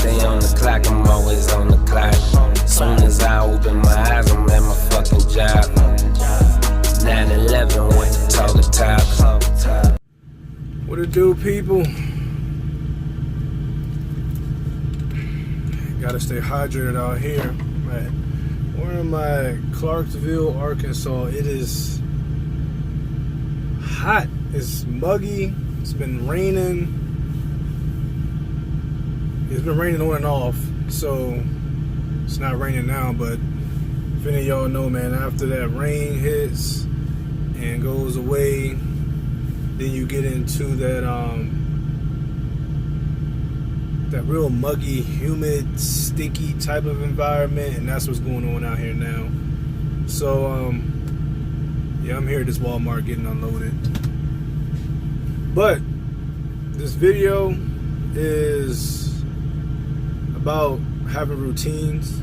stay on the clock, I'm always on the clock. Soon as I open my eyes, I'm at my fucking job. 9/11 with the taller top. What it do, people? Gotta stay hydrated out here. We're in my Clarksville, Arkansas. It is hot. It's muggy. It's been raining. It's been raining on and off, so it's not raining now. But if any of y'all know, man, after that rain hits and goes away, then you get into that that real muggy, humid, sticky type of environment, and that's what's going on out here now. So yeah, I'm here at this Walmart getting unloaded. But this video is about having routines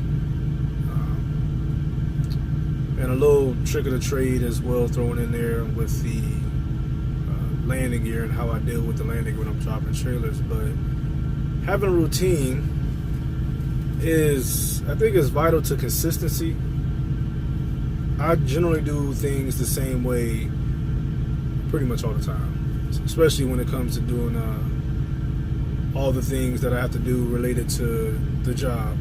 and a little trick of the trade as well thrown in there with the landing gear and how I deal with the landing when I'm dropping trailers. But having a routine is, I think, is vital to consistency. I generally do things the same way pretty much all the time, especially when it comes to doing all the things that I have to do related to the job.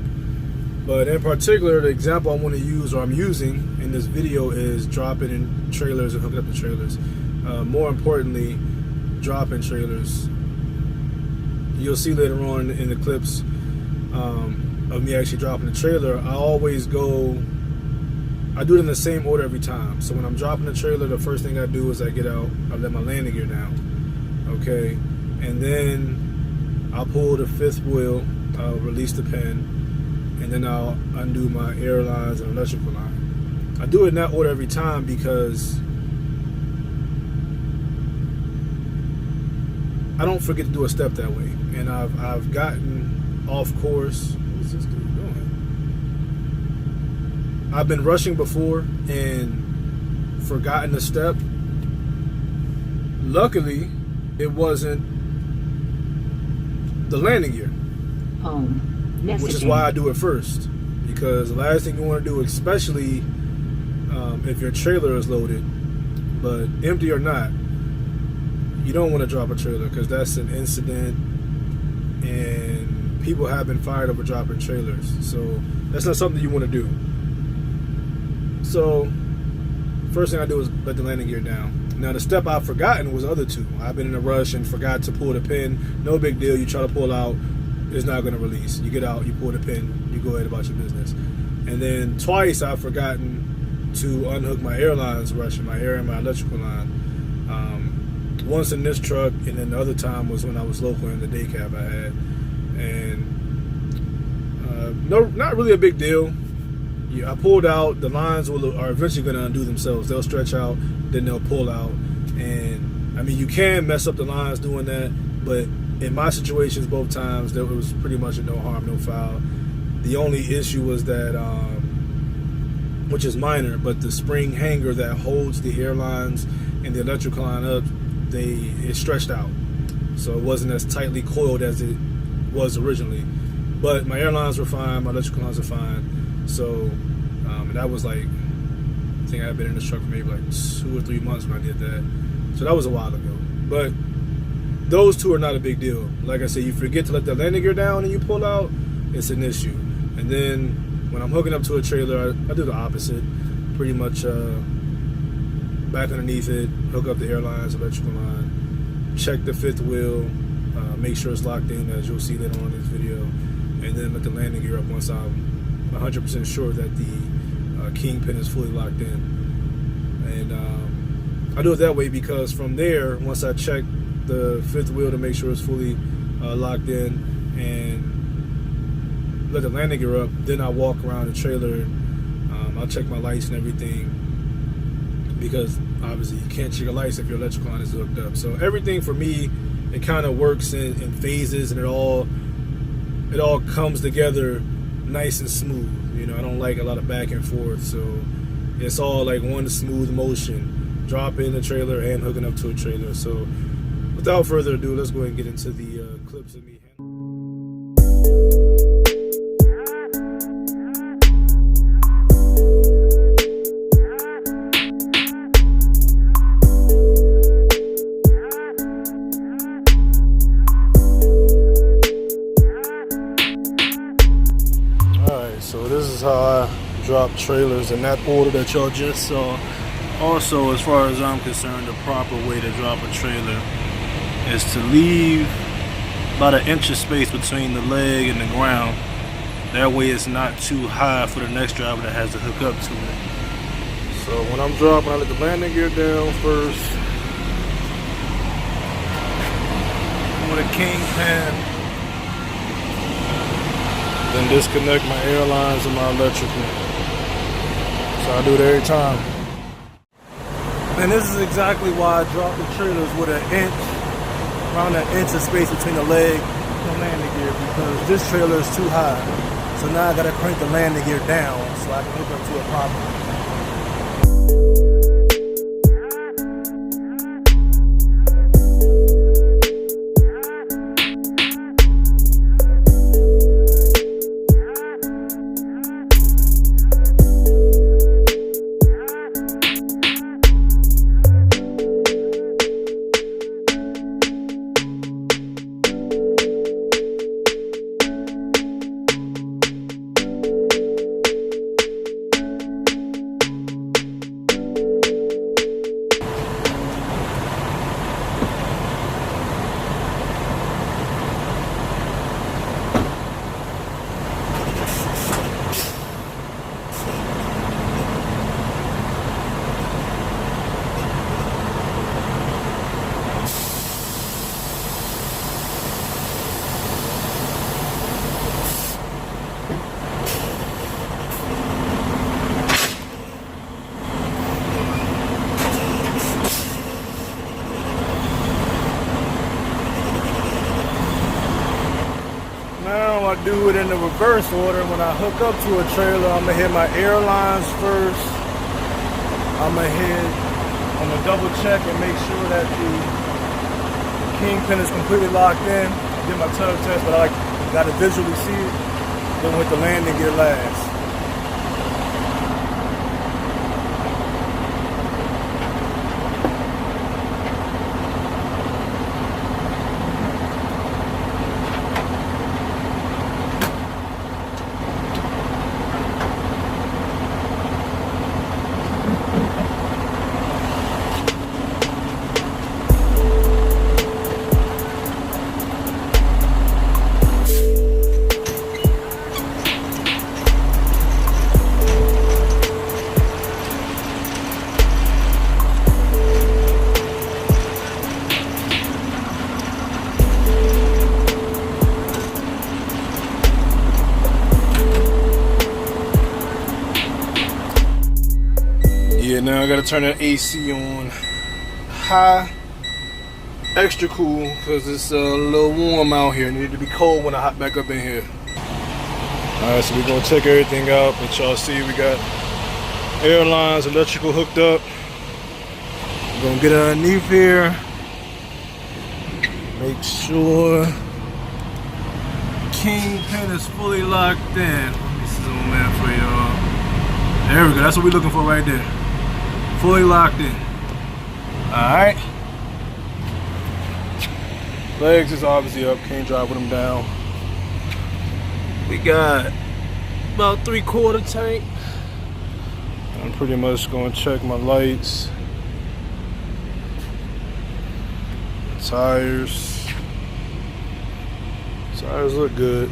But in particular, the example I want to use, or I'm using in this video, is dropping in trailers and hooking up the trailers. More importantly, dropping trailers. You'll see later on in the clips of me actually dropping the trailer, I do it in the same order every time. So when I'm dropping the trailer, the first thing I do is I get out, I let my landing gear down, okay? And then I'll pull the fifth wheel, I'll release the pin, and then I'll undo my air lines and electrical line. I do it in that order every time because I don't forget to do a step that way. And I've gotten off course. What is this dude doing? I've been rushing before and forgotten a step. Luckily, it wasn't the landing gear, which is why I do it first. Because the last thing you want to do, especially if your trailer is loaded, but empty or not, you don't want to drop a trailer because that's an incident, and people have been fired over dropping trailers. So that's not something you want to do. So first thing I do is let the landing gear down. Now the step I've forgotten was the other two. I've been in a rush and forgot to pull the pin. No big deal. You try to pull out, it's not going to release. You get out, you pull the pin, you go ahead about your business. And then twice I've forgotten to unhook my air lines, rushing my air and my electrical line. Once in this truck, and then the other time was when I was local in the day cab I had. And no, not really a big deal. Yeah, I pulled out. The lines are eventually going to undo themselves. They'll stretch out, then they'll pull out. And I mean, you can mess up the lines doing that, but in my situations, both times, there was pretty much a no harm, no foul. The only issue was that, which is minor, but the spring hanger that holds the air lines and the electrical line up, it stretched out, so it wasn't as tightly coiled as it was originally. But my air lines were fine, my electrical lines are fine. So and that was like, I think I had been in this truck for maybe like 2 or 3 months when I did that. So that was a while ago. But those two are not a big deal. Like I said, you forget to let the landing gear down and you pull out, it's an issue. And then when I'm hooking up to a trailer, I do the opposite. Pretty much back underneath it, hook up the air lines, electrical line, check the fifth wheel, make sure it's locked in, as you'll see later on in this video, and then let the landing gear up once I'm 100% sure that the kingpin is fully locked in. And I do it that way because from there, once I check the fifth wheel to make sure it's fully locked in and let the landing gear up, then I walk around the trailer. I'll check my lights and everything, because obviously you can't check your lights if your electrical line is hooked up. So everything for me, it kind of works in phases, and it all comes together nice and smooth. You know, I don't like a lot of back and forth, so it's all like one smooth motion, dropping the trailer and hooking up to a trailer. So without further ado, let's go ahead and get into the clips of me. is how I drop trailers in that order that y'all just saw. Also, as far as I'm concerned, the proper way to drop a trailer is to leave about an inch of space between the leg and the ground. That way it's not too high for the next driver that has to hook up to it. So when I'm dropping, I let the landing gear down first. With a kingpin. Then disconnect my airlines and my electrical. So I do it every time. And this is exactly why I drop the trailers with an inch, around an inch of space between the leg and the landing gear, because this trailer is too high. So now I gotta crank the landing gear down so I can hook up to it properly. I do it in the reverse order. When I hook up to a trailer, I'm gonna hit my airlines first. I'm gonna double check and make sure that the kingpin is completely locked in. I did my tug test, but I gotta visually see it. Then with the landing gear last. Yeah, now I gotta turn that AC on high, extra cool, because it's a little warm out here. It needed to be cold when I hop back up in here. Alright, so we're gonna check everything out. But y'all see we got airlines, electrical hooked up. We're gonna get underneath here. Make sure kingpin is fully locked in. Let me zoom in for y'all. There we go, that's what we're looking for right there. Fully locked in. Alright. Legs is obviously up, can't drive with them down. We got about 3/4 tank. I'm pretty much gonna check my lights. Tires. Tires look good.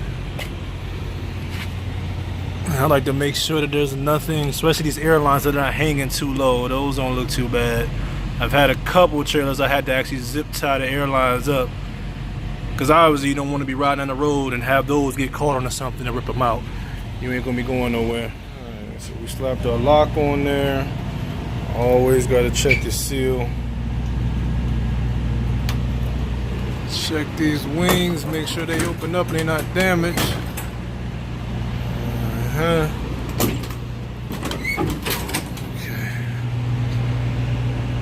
I like to make sure that there's nothing, especially these airlines that are not hanging too low. Those don't look too bad. I've had a couple trailers I had to actually zip tie the airlines up, because obviously you don't want to be riding on the road and have those get caught onto something and rip them out. You ain't gonna be going nowhere. Alright, so we slapped our lock on there. Always gotta check the seal. Check these wings, make sure they open up and they're not damaged. Okay.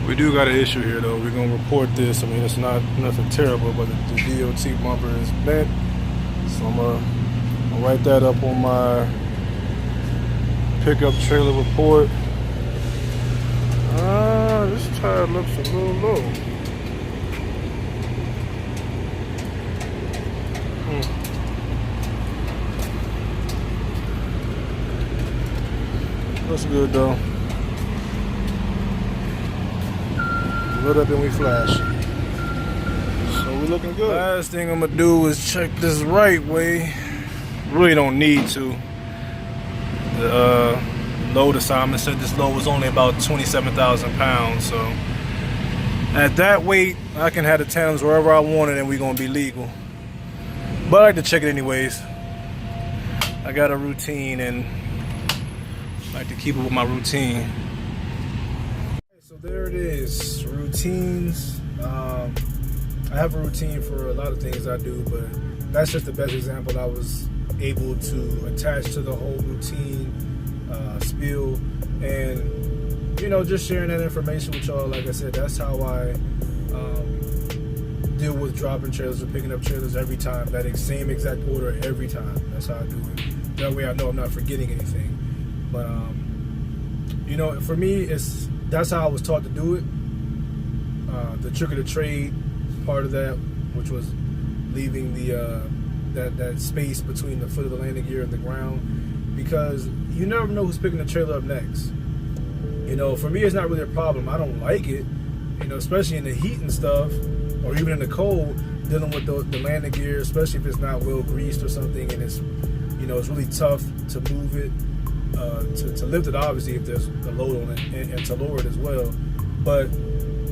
We do got an issue here though. We're gonna report this. I mean, it's not nothing terrible, but the DOT bumper is bent. So I'm gonna write that up on my pickup trailer report. This tire looks a little low. Looks good though. Lit up and we flash. So we looking good. Last thing I'm gonna do is check this right way. Really don't need to. The load assignment said this load was only about 27,000 pounds. So at that weight, I can have the tandems wherever I want it and we're gonna be legal. But I like to check it anyways. I got a routine and I like to keep it with my routine. So there it is, routines. I have a routine for a lot of things I do, but that's just the best example I was able to attach to the whole routine spiel. And you know, just sharing that information with y'all. Like I said, that's how I deal with dropping trailers or picking up trailers every time. That same exact order every time. That's how I do it. That way I know I'm not forgetting anything. But you know, for me, that's how I was taught to do it. The trick of the trade part of that, which was leaving the that space between the foot of the landing gear and the ground, because you never know who's picking the trailer up next. You know, for me, it's not really a problem. I don't like it, you know, especially in the heat and stuff, or even in the cold, dealing with the landing gear, especially if it's not well greased or something, and it's, you know, it's really tough to move it, to lift it, obviously, if there's a load on it, and to lower it as well. But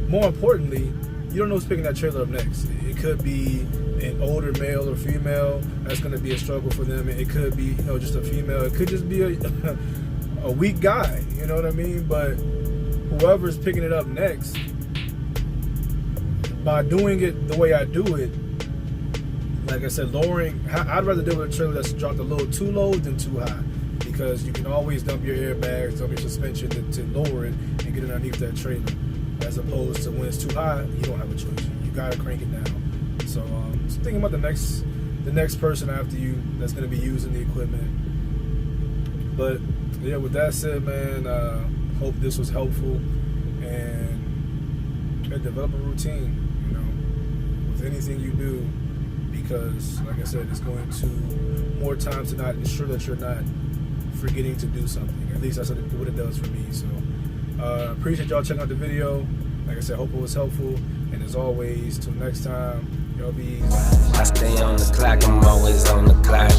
more importantly, you don't know who's picking that trailer up next. It could be an older male or female. That's going to be a struggle for them. It could be, you know, just a female. It could just be a weak guy, you know what I mean? But whoever's picking it up next, by doing it the way I do it, like I said, lowering, I'd rather deal with a trailer that's dropped a little too low than too high, because you can always dump your airbags, dump your suspension to lower it and get it underneath that trailer, as opposed to when it's too high, you don't have a choice. You gotta crank it down. So just thinking about the next person after you that's gonna be using the equipment. But yeah, with that said, man, hope this was helpful, and develop a routine, you know, with anything you do, because like I said, it's going to more times than not ensure that you're not forgetting to do something. At least that's what it does for me. So appreciate y'all checking out the video. Like I said, hope it was helpful, and as always, till next time, y'all be easy. I stay on the clock, I'm always on the clock.